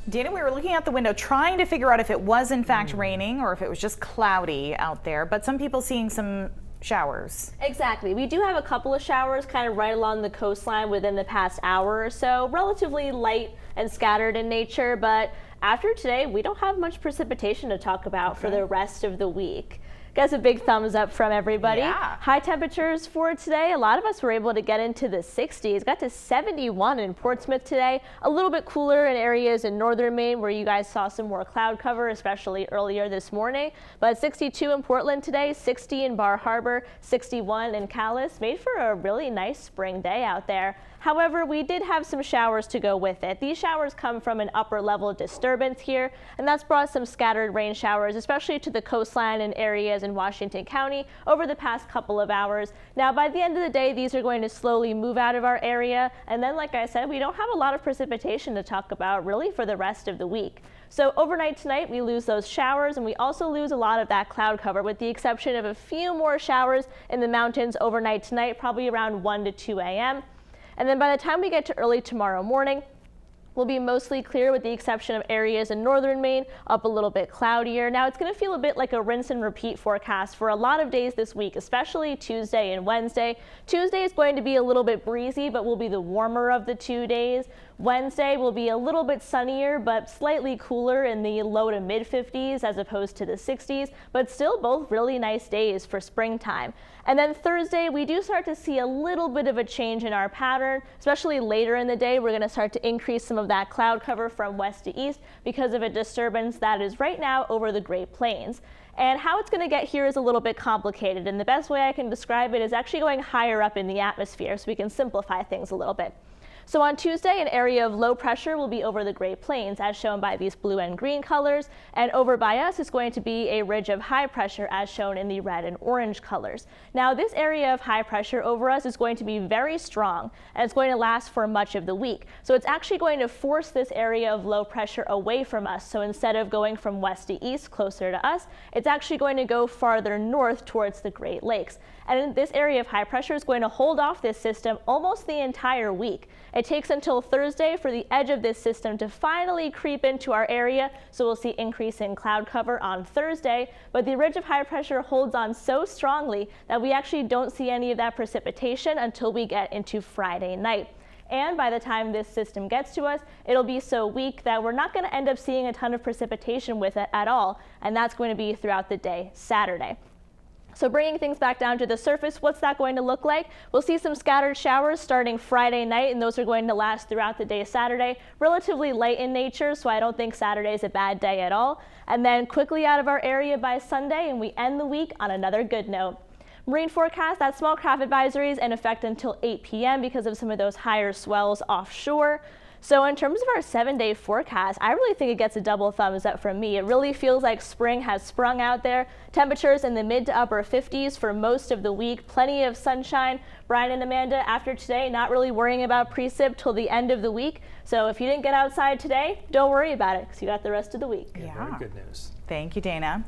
Dana, we were looking out the window trying to figure out if it was in fact raining or if it was just cloudy out there, but some people seeing some showers. Exactly. We do have a couple of showers kind of right along the coastline within the past hour or so, relatively light and scattered in nature, but after today, we don't have much precipitation to talk about for the rest of the week. Guess a big thumbs up from everybody. Yeah. High temperatures for today. A lot of us were able to get into the 60s. Got to 71 in Portsmouth today. A little bit cooler in areas in northern Maine where you guys saw some more cloud cover, especially earlier this morning. But 62 in Portland today, 60 in Bar Harbor, 61 in Calais. Made for a really nice spring day out there. However, we did have some showers to go with it. These showers come from an upper level disturbance here, and that's brought some scattered rain showers, especially to the coastline and areas in Washington County over the past couple of hours. Now, by the end of the day, these are going to slowly move out of our area. And then, like I said, we don't have a lot of precipitation to talk about really for the rest of the week. So overnight tonight, we lose those showers, and we also lose a lot of that cloud cover, with the exception of a few more showers in the mountains overnight tonight, probably around 1 to 2 a.m. And then by the time we get to early tomorrow morning, we'll be mostly clear with the exception of areas in northern Maine, up a little bit cloudier. Now it's going to feel a bit like a rinse and repeat forecast for a lot of days this week, especially Tuesday and Wednesday. Tuesday is going to be a little bit breezy, but will be the warmer of the 2 days. Wednesday will be a little bit sunnier, but slightly cooler in the low to mid 50s as opposed to the 60s, but still both really nice days for springtime. And then Thursday, we do start to see a little bit of a change in our pattern, especially later in the day. We're going to start to increase some of that cloud cover from west to east because of a disturbance that is right now over the Great Plains. And how it's going to get here is a little bit complicated, and the best way I can describe it is actually going higher up in the atmosphere so we can simplify things a little bit. So on Tuesday, an area of low pressure will be over the Great Plains, as shown by these blue and green colors, and over by us is going to be a ridge of high pressure, as shown in the red and orange colors. Now, this area of high pressure over us is going to be very strong, and it's going to last for much of the week. So it's actually going to force this area of low pressure away from us. So instead of going from west to east closer to us, it's actually going to go farther north towards the Great Lakes. And this area of high pressure is going to hold off this system almost the entire week. It takes until Thursday for the edge of this system to finally creep into our area, so we'll see increase in cloud cover on Thursday, but the ridge of high pressure holds on so strongly that we actually don't see any of that precipitation until we get into Friday night. And by the time this system gets to us, it'll be so weak that we're not going to end up seeing a ton of precipitation with it at all, and that's going to be throughout the day Saturday. So bringing things back down to the surface, what's that going to look like? We'll see some scattered showers starting Friday night, and those are going to last throughout the day Saturday. Relatively light in nature, so I don't think Saturday is a bad day at all. And then quickly out of our area by Sunday, and we end the week on another good note. Marine forecast, that small craft advisory is in effect until 8 p.m. because of some of those higher swells offshore. So in terms of our 7-day forecast, I really think it gets a double thumbs up from me. It really feels like spring has sprung out there. Temperatures in the mid to upper 50s for most of the week. Plenty of sunshine. Brian and Amanda, after today, not really worrying about precip till the end of the week. So if you didn't get outside today, don't worry about it because you got the rest of the week. Yeah, very good news. Thank you, Dana.